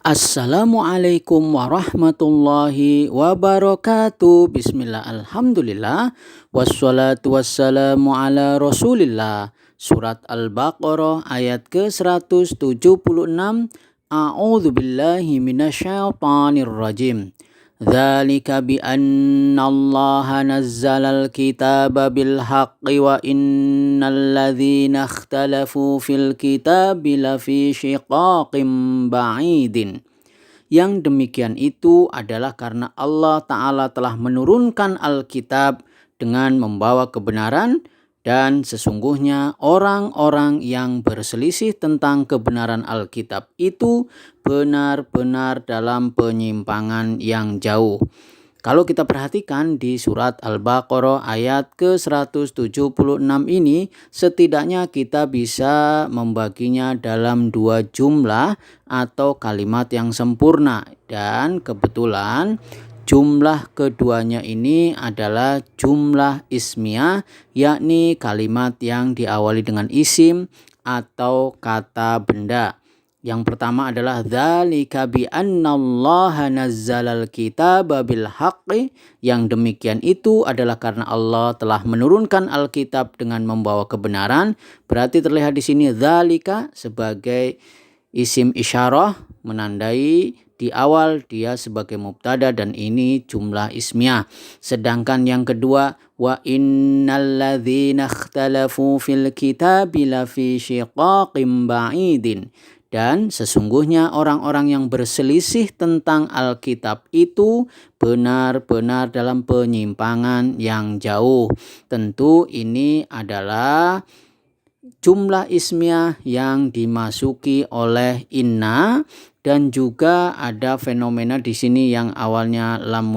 Assalamualaikum warahmatullahi wabarakatuh. Bismillah, alhamdulillah, wassalatu wassalamu ala rasulillah. Surat Al-Baqarah ayat ke-176. A'udzu billahi minasyaitonir rajim. Dzalika bi annallaha nazzalal kitaba bil haqqi wa innal ladzina ikhtalafu fil kitabi lafi syiqaqim ba'idin. Yang demikian itu adalah karena Allah Ta'ala telah menurunkan Alkitab dengan membawa kebenaran, dan sesungguhnya orang-orang yang berselisih tentang kebenaran Alkitab itu benar-benar dalam penyimpangan yang jauh. Kalau kita perhatikan di surat Al-Baqarah ayat ke-176 ini, setidaknya kita bisa membaginya dalam dua jumlah atau kalimat yang sempurna. Dan kebetulan jumlah keduanya ini adalah jumlah ismiyah, yakni kalimat yang diawali dengan isim atau kata benda. Yang pertama adalah dzalika bi annallaha nazzalal kitaba bil haqqi. Yang demikian itu adalah karena Allah telah menurunkan Alkitab dengan membawa kebenaran. Berarti terlihat di sini dzalika sebagai isim isyarah, menandai di awal dia sebagai mubtada, dan ini jumlah ismiyah. Sedangkan yang kedua, wa innal ladzina ikhtalafu fil kitabi lafi syiqaqim ba'idin. Dan sesungguhnya orang-orang yang berselisih tentang Alkitab itu benar-benar dalam penyimpangan yang jauh. Tentu ini adalah jumlah ismiyah yang dimasuki oleh inna, dan juga ada fenomena di sini yang awalnya lam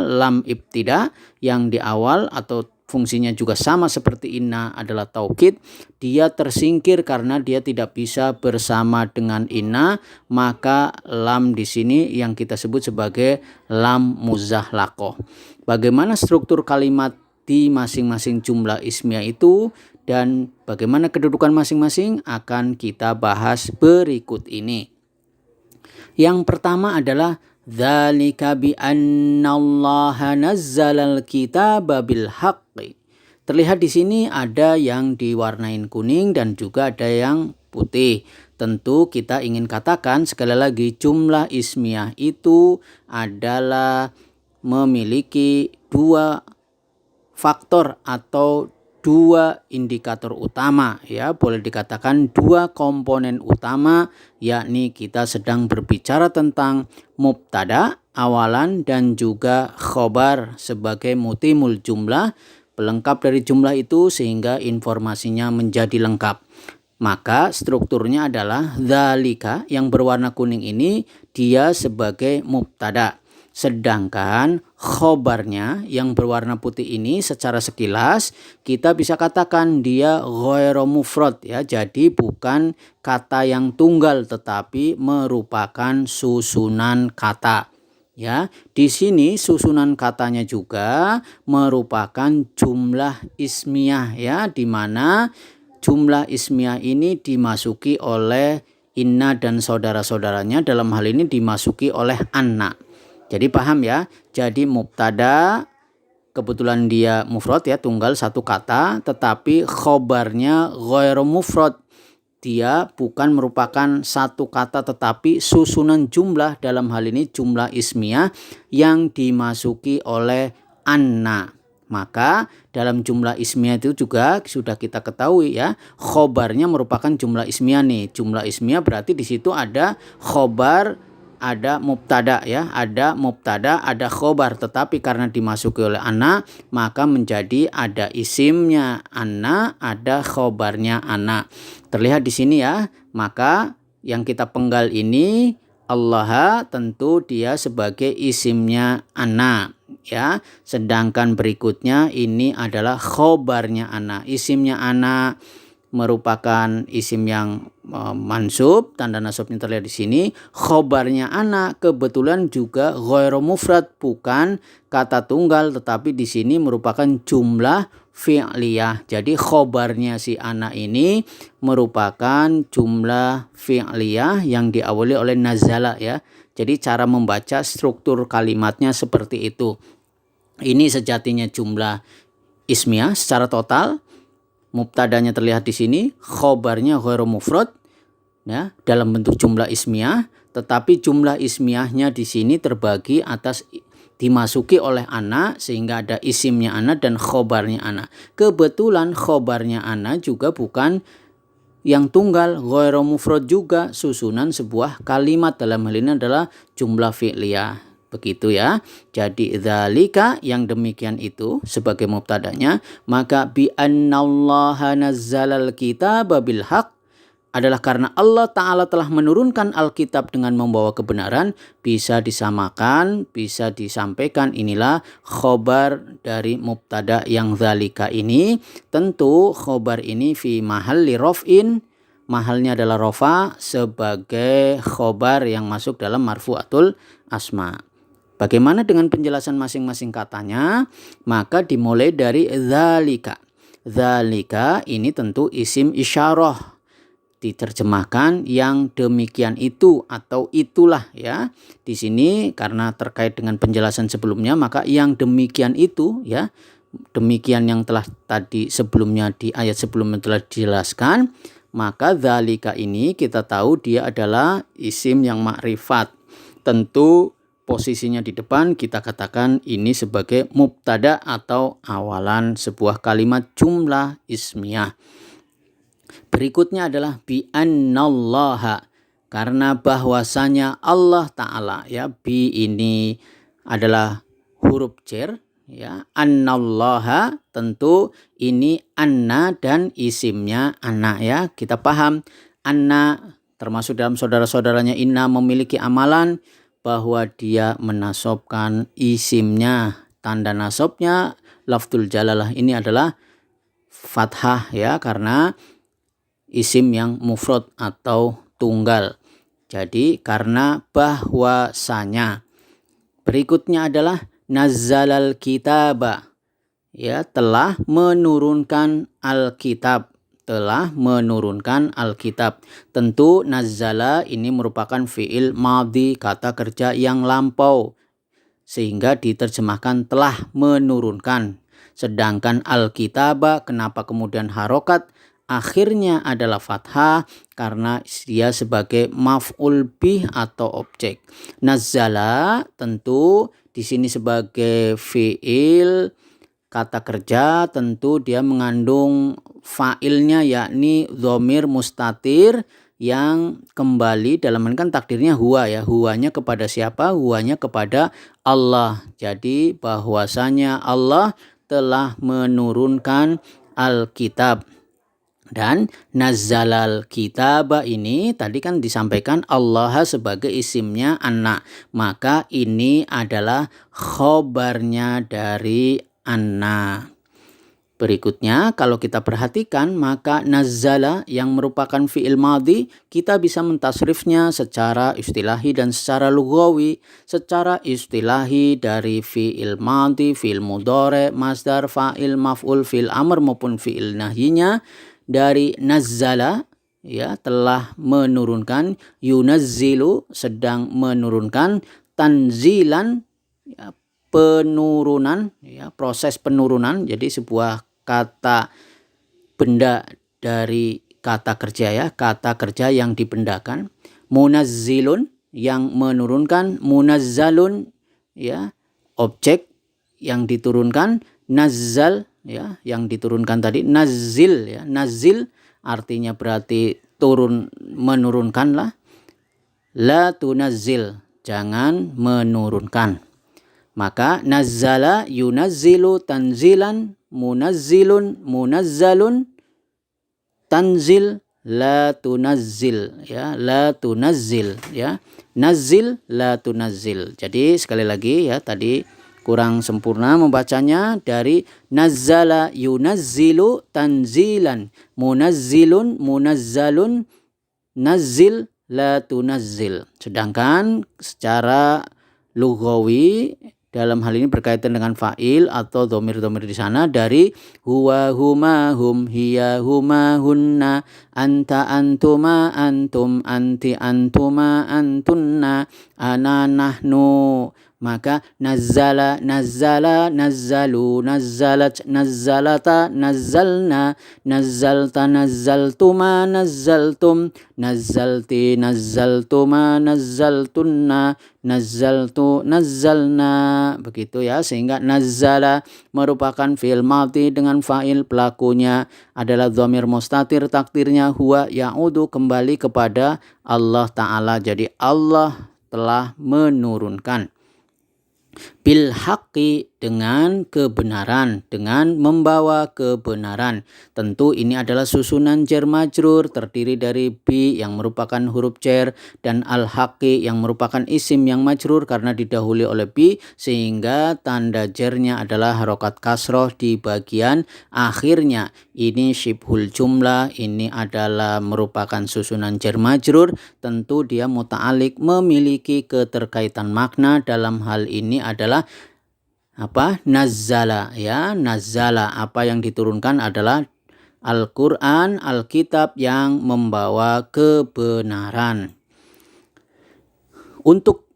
lam ibtida, yang di awal atau fungsinya juga sama seperti inna adalah taukid. Dia tersingkir karena dia tidak bisa bersama dengan inna, maka lam di sini yang kita sebut sebagai lam muzahlaqah. Bagaimana struktur kalimat di masing-masing jumlah ismiyah itu dan bagaimana kedudukan masing-masing akan kita bahas berikut ini. Yang pertama adalah dzalika bi annallaha nazzalal kitaba bil haqqi. Terlihat di sini ada yang diwarnain kuning dan juga ada yang putih. Tentu kita ingin katakan sekali lagi, jumlah ismiyah itu adalah memiliki dua faktor atau dua indikator utama, ya, boleh dikatakan dua komponen utama, yakni kita sedang berbicara tentang mubtada awalan dan juga khobar sebagai mutimul jumlah, pelengkap dari jumlah itu sehingga informasinya menjadi lengkap. Maka strukturnya adalah dzalika yang berwarna kuning ini dia sebagai mubtada. Sedangkan khobarnya yang berwarna putih ini secara sekilas kita bisa katakan dia ghairu mufrad, ya. Jadi bukan kata yang tunggal tetapi merupakan susunan kata. Ya, di sini susunan katanya juga merupakan jumlah ismiyah, ya, di mana jumlah ismiyah ini dimasuki oleh inna dan saudara-saudaranya, dalam hal ini dimasuki oleh anna. Jadi paham ya, jadi mubtada kebetulan dia mufrad, ya, tunggal satu kata, tetapi khobarnya ghairu mufrad. Dia bukan merupakan satu kata tetapi susunan jumlah, dalam hal ini jumlah ismiyah yang dimasuki oleh anna. Maka dalam jumlah ismiyah itu juga sudah kita ketahui, ya, khobarnya merupakan jumlah ismiyah nih. Jumlah ismiyah berarti di situ ada khobar, ada mubtada, ya, ada mubtada, ada khobar, tetapi karena dimasuki oleh anna maka menjadi ada isimnya anna, ada khobarnya anna. Terlihat di sini, ya. Maka yang kita penggal ini Allah tentu dia sebagai isimnya anna, ya. Sedangkan berikutnya ini adalah khobarnya anna. Isimnya anna merupakan isim yang mansub, tanda nasabnya terlihat di sini. Khobarnya ana kebetulan juga ghairu mufrad, bukan kata tunggal tetapi di sini merupakan jumlah fi'liyah. Jadi khobarnya si ana ini merupakan jumlah fi'liyah yang diawali oleh nazala ya. Jadi cara membaca struktur kalimatnya seperti itu. Ini sejatinya jumlah ismiyah secara total. Mubtadanya terlihat di sini, khobarnya ghairu mufrad ya, dalam bentuk jumlah ismiyah, tetapi jumlah ismiyahnya di sini terbagi atas dimasuki oleh ana sehingga ada isimnya ana dan khobarnya ana. Kebetulan khobarnya ana juga bukan yang tunggal, ghairu mufrad juga, susunan sebuah kalimat, dalam hal ini adalah jumlah fi'liyah. Begitu ya. Jadi dzalika yang demikian itu sebagai mubtadanya, maka bi annallaha nazzalal kitaba bil haqq adalah karena Allah Ta'ala telah menurunkan Alkitab dengan membawa kebenaran, bisa disamakan, bisa disampaikan. Inilah khobar dari mubtada yang dzalika ini. Tentu khobar ini fi mahalli raf'in, mahalnya adalah rofa sebagai khobar yang masuk dalam marfu'atul asma. Bagaimana dengan penjelasan masing-masing katanya? Maka dimulai dari dzalika. Dzalika ini tentu isim isyarah. Diterjemahkan yang demikian itu atau itulah ya. Di sini karena terkait dengan penjelasan sebelumnya, maka yang demikian itu ya. Demikian yang telah tadi sebelumnya di ayat sebelumnya telah dijelaskan, maka dzalika ini kita tahu dia adalah isim yang makrifat. Tentu posisinya di depan kita katakan ini sebagai mubtada atau awalan sebuah kalimat jumlah ismiyah. Berikutnya adalah bi annallaha, karena bahwasanya Allah Ta'ala ya, bi ini adalah huruf jar ya, annallaha tentu ini anna dan isimnya anna ya. Kita paham anna termasuk dalam saudara-saudaranya inna memiliki amalan bahwa dia menasobkan isimnya, tanda nasabnya lafdzul jalalah ini adalah fathah ya, karena isim yang mufrad atau tunggal. Jadi karena bahwasanya. Berikutnya adalah nazzalal kitaba ya, telah menurunkan Alkitab. Telah menurunkan Alkitab. Tentu nazzala ini merupakan fi'il madhi, kata kerja yang lampau, sehingga diterjemahkan telah menurunkan. Sedangkan Alkitaba kenapa kemudian harokat? Akhirnya adalah fathah karena dia sebagai maf'ul bih atau objek. Nazzala tentu di sini sebagai fi'il kata kerja, tentu dia mengandung fa'ilnya yakni dhamir mustatir yang kembali dalam kan takdirnya huwa ya. Huwanya kepada siapa? Huwanya kepada Allah. Jadi bahwasanya Allah telah menurunkan Alkitab. Dan nazzalal kitaba ini tadi kan disampaikan Allah sebagai isimnya anna, maka ini adalah khobarnya dari anna. Berikutnya kalau kita perhatikan, maka nazzala yang merupakan fi'il madhi kita bisa mentasrifnya secara istilahi dan secara lughawi. Secara istilahi dari fi'il madhi, fi'il mudhari, masdar, fa'il, maf'ul, fi'il amr maupun fi'il nahyinya dari nazzala ya, telah menurunkan, yunazzilu sedang menurunkan, tanzilan ya, penurunan ya, proses penurunan. Jadi sebuah kata benda dari kata kerja ya, kata kerja yang dibendakan. Munazzilun yang menurunkan, munazzalun ya, objek yang diturunkan, nazzal ya, yang diturunkan tadi, nazzil ya, nazzil artinya berarti turun, menurunkan lah. La tunazzil, jangan menurunkan. Maka nazzala yunazzilu tanzilan, munazzilun munazzalun, tanzil la tunazzil ya, la tunazzil ya, nazzil la tunazzil. Jadi sekali lagi ya, tadi kurang sempurna membacanya. Dari nazzala yunazzilu tanzilan, munazzilun munazzalun, nazzil la tunazzil. Sedangkan secara lughawi dalam hal ini berkaitan dengan fa'il atau dhamir-dhamir di sana dari huwa huma hum hiya huma hunna anta antuma antum anti antuma antunna ana nahnu. Maka nazzala nazzala nazzalu nazzalat nazzalata nazzalna nazzalta nazzaltuma nazzaltum nazzalti nazzaltuma nazzaltunna nazzaltu nazzalna. Begitu ya, sehingga nazzala merupakan fi'il madhi dengan fa'il, pelakunya adalah dhamir mustatir, takdirnya huwa ya'udu kembali kepada Allah Ta'ala. Jadi Allah telah menurunkan. Bil haqqi dengan kebenaran, dengan membawa kebenaran. Tentu ini adalah susunan jar majrur terdiri dari bi yang merupakan huruf jar dan al haqqi yang merupakan isim yang majrur karena didahului oleh bi, sehingga tanda jarnya adalah harokat kasroh di bagian akhirnya. Ini syibhul jumlah, ini adalah merupakan susunan jar majrur. Tentu dia muta'alik, memiliki keterkaitan makna. Dalam hal ini adalah nazzala ya, nazzala apa yang diturunkan adalah Al-Quran, Alkitab yang membawa kebenaran. Untuk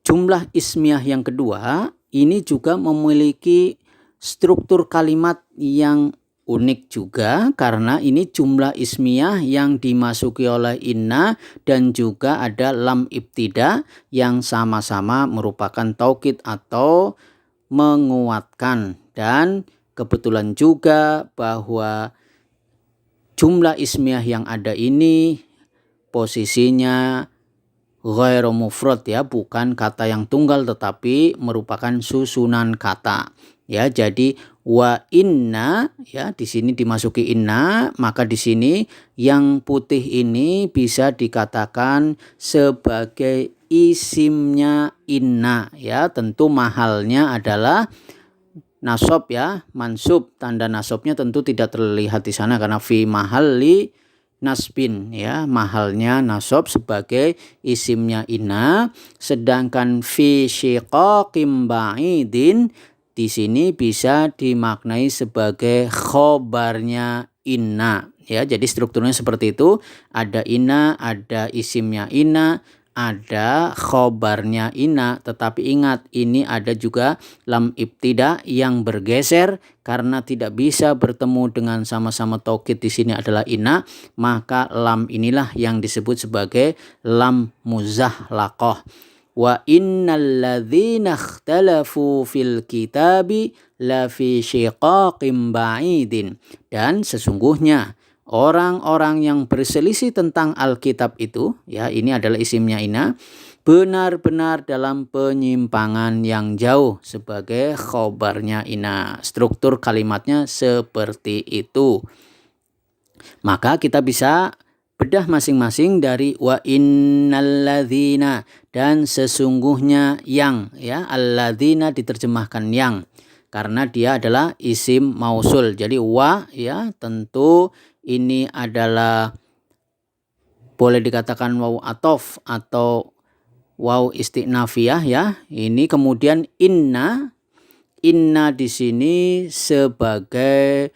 jumlah ismiyah yang kedua, ini juga memiliki struktur kalimat yang unik juga, karena ini jumlah ismiyah yang dimasuki oleh inna dan juga ada lam ibtida yang sama-sama merupakan taukid atau menguatkan. Dan kebetulan juga bahwa jumlah ismiyah yang ada ini posisinya ghairu mufrad ya, bukan kata yang tunggal tetapi merupakan susunan kata ya. Jadi wa inna ya, di sini dimasuki inna, maka di sini yang putih ini bisa dikatakan sebagai isimnya inna ya. Tentu mahalnya adalah nasab ya, mansub. Tanda nasabnya tentu tidak terlihat di sana karena fi mahalli nasbin ya, mahalnya nasab sebagai isimnya inna. Sedangkan fi syiqaqim ba'idin di sini bisa dimaknai sebagai khobarnya inna ya. Jadi strukturnya seperti itu, ada inna, ada isimnya inna, ada khobarnya inna. Tetapi ingat, ini ada juga lam ibtida yang bergeser karena tidak bisa bertemu dengan sama-sama taukid di sini adalah inna, maka lam inilah yang disebut sebagai lam muzahlaqah. Wa innal ladzina ikhtalafu fil kitabi la fi syiqaqim ba'idin. Dan sesungguhnya orang-orang yang berselisih tentang Alkitab itu ya, ini adalah isimnya inna, benar-benar dalam penyimpangan yang jauh sebagai khobarnya inna. Struktur kalimatnya seperti itu. Maka kita bisa bedah masing-masing dari wa innal ladzina, dan sesungguhnya yang ya, alladzina diterjemahkan yang karena dia adalah isim mausul. Jadi wa ya, tentu ini adalah boleh dikatakan waw atof atau waw istinafiyah ya. Ini kemudian inna di sini sebagai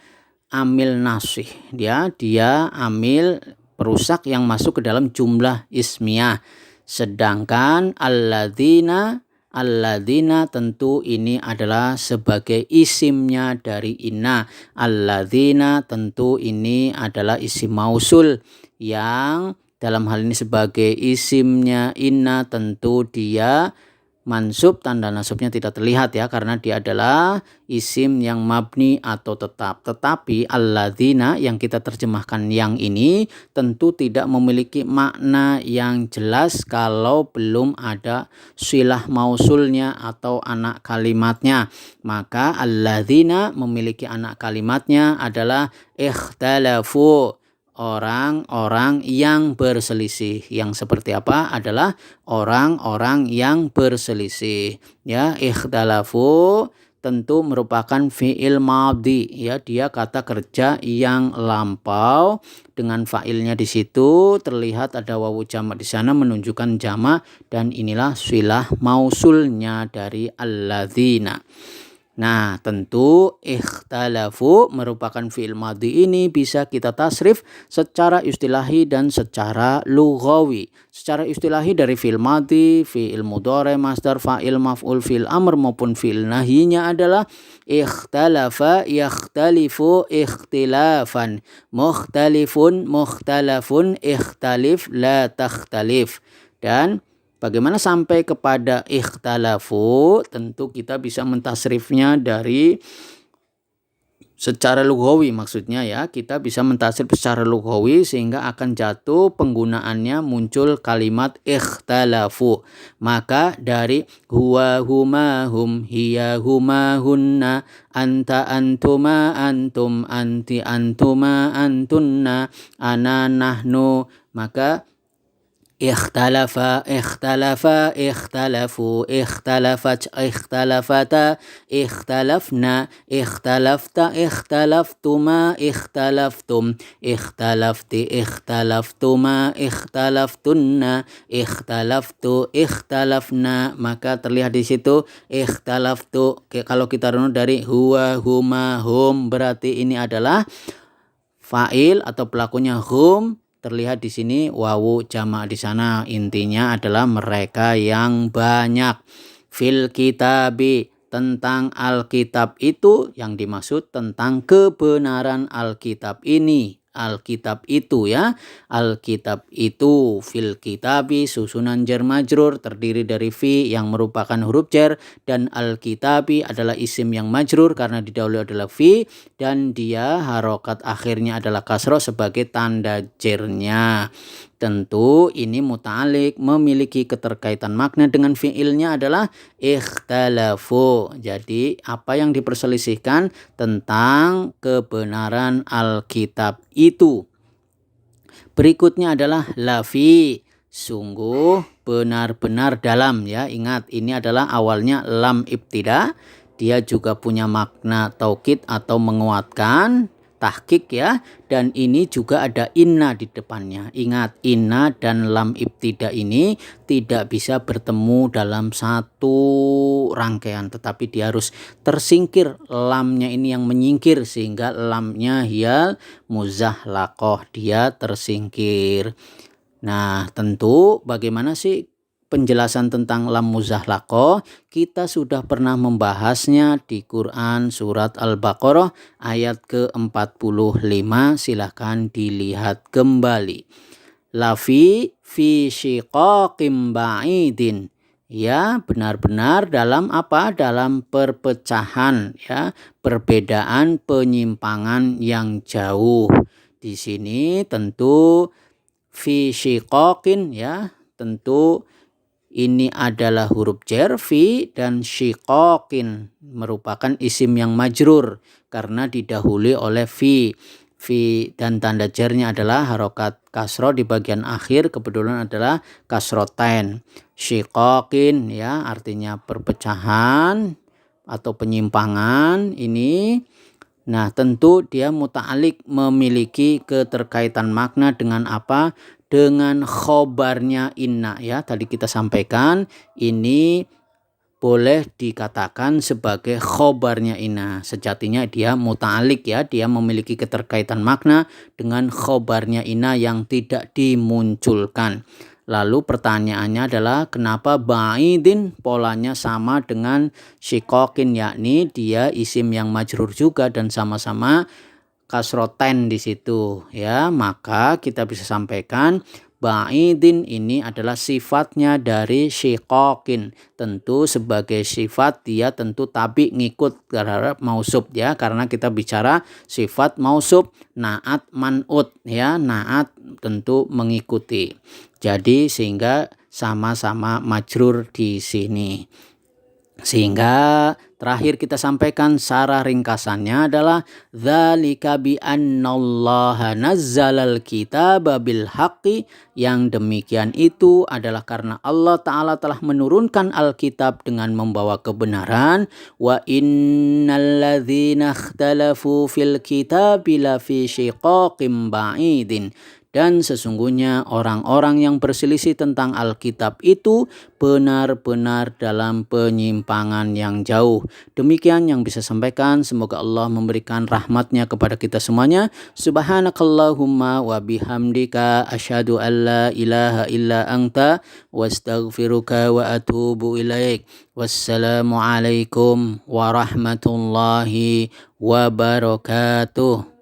amil nasih ya, dia amil perusak yang masuk ke dalam jumlah ismiyah. Sedangkan alladzina tentu ini adalah sebagai isimnya dari inna. Alladzina tentu ini adalah isim mausul yang dalam hal ini sebagai isimnya inna, tentu dia mansub, tanda nasabnya tidak terlihat ya karena dia adalah isim yang mabni atau tetap. Tetapi alladzina yang kita terjemahkan yang ini tentu tidak memiliki makna yang jelas kalau belum ada silah mausulnya atau anak kalimatnya. Maka alladzina memiliki anak kalimatnya adalah ikhtalafu, orang-orang yang berselisih. Yang seperti apa? Adalah orang-orang yang berselisih ya. Ikhtalafu tentu merupakan fi'il madhi ya, dia kata kerja yang lampau dengan fa'ilnya di situ terlihat ada wawu jamak di sana menunjukkan jamak, dan inilah silah mausulnya dari alladzina. Nah, tentu ikhtalafu merupakan fi'il madhi ini bisa kita tasrif secara istilahi dan secara lughawi. Secara istilahi dari fi'il madhi, fi'il mudhari, masdar, fa'il, maf'ul, fi'il amr maupun fi'il nahyinya adalah ikhtalafa, yakhtalifu, ikhtilafan, mukhtalifun, mukhtalafun, ikhtalif, la takhtalif. Dan bagaimana sampai kepada ikhtalafu? Tentu kita bisa mentasrifnya dari secara lughawi, maksudnya ya, kita bisa mentasrif secara lughawi sehingga akan jatuh penggunaannya muncul kalimat ikhtalafu. Maka dari huwa huma hum, hiya huma hunna, anta antuma antum, anti antuma antunna, ana nahnu, maka ikhtalafa, ikhtalafa, ikhtalafu, ikhtalafat, ikhtalafata, ikhtalafna, ikhtalafta, ikhtalaftuma, ikhtalaftum, ikhtalafti, ikhtalaftuma, ikhtalaftunna, ikhtalaftu, ikhtalafna. Maka terlihat di situ ikhtalaftu. Kalau kita runut dari huwa, huma, hum, berarti ini adalah fa'il atau pelakunya hum. Terlihat di sini wawu jamak di sana, intinya adalah mereka yang banyak. Fil kitabi, tentang Alkitab itu, yang dimaksud tentang kebenaran Alkitab ini. Alkitab itu ya, Alkitab itu, fil kitabi susunan jar majrur terdiri dari fi yang merupakan huruf jar, dan alkitabi adalah isim yang majrur karena didahului adalah fi dan dia harokat akhirnya adalah kasroh sebagai tanda jarnya. Tentu ini muta'alik, memiliki keterkaitan makna dengan fi'ilnya adalah ikhtalafu. Jadi apa yang diperselisihkan tentang kebenaran Alkitab itu. Berikutnya adalah lafi, sungguh benar-benar dalam ya. Ingat, ini adalah awalnya lam ibtida. Dia juga punya makna taukid atau menguatkan, tahqiq ya, dan ini juga ada inna di depannya. Ingat, inna dan lam ibtida ini tidak bisa bertemu dalam satu rangkaian, tetapi dia harus tersingkir, lamnya ini yang menyingkir sehingga lamnya hiyal muzahlaqah, dia tersingkir. Nah, tentu bagaimana sih penjelasan tentang lam muzahlaqah? Kita sudah pernah membahasnya di Quran surat Al-Baqarah ayat ke-45. Silahkan dilihat kembali. Lafi fi syiqaqim ba'idin. Ya, benar-benar dalam apa? Dalam perpecahan ya, perbedaan, penyimpangan yang jauh. Di sini tentu fi syiqaqin ya, tentu ini adalah huruf jar fi, dan syiqaqin merupakan isim yang majrur karena didahului oleh fi. Fi dan tanda jarnya adalah harokat kasroh di bagian akhir, kebetulan adalah kasrotain. Syiqaqin ya, artinya perpecahan atau penyimpangan ini. Nah, tentu dia muta'alik, memiliki keterkaitan makna dengan apa? Dengan khobarnya inna ya. Tadi kita sampaikan ini boleh dikatakan sebagai khobarnya inna. Sejatinya dia muta'alik ya, dia memiliki keterkaitan makna dengan khobarnya inna yang tidak dimunculkan. Lalu pertanyaannya adalah kenapa ba'idin polanya sama dengan syiqaqin, yakni dia isim yang majrur juga dan sama-sama kasroten di situ ya. Maka kita bisa sampaikan ba'idin ini adalah sifatnya dari syiqaqin. Tentu sebagai sifat dia tentu tabi ngikut terhadap mausub ya, karena kita bicara sifat mausub naat man'ut ya, naat tentu mengikuti. Jadi sehingga sama-sama majrur di sini. Sehingga terakhir kita sampaikan sarah ringkasannya adalah dzalika bi annallaha nazzalal kitaba bil haqqi, yang demikian itu adalah karena Allah Ta'ala telah menurunkan Alkitab dengan membawa kebenaran. Wa innal ladzina ikhtalafu fil kitabi lafi syiqaqim ba'idin, dan sesungguhnya orang-orang yang berselisih tentang Alkitab itu benar-benar dalam penyimpangan yang jauh. Demikian yang bisa sampaikan. Semoga Allah memberikan rahmatnya kepada kita semuanya. Subhanakallahumma wa bihamdika asyhadu an la ilaha illa anta wastaghfiruka wa atubu ilaik. Wassalamualaikum warahmatullahi wabarakatuh.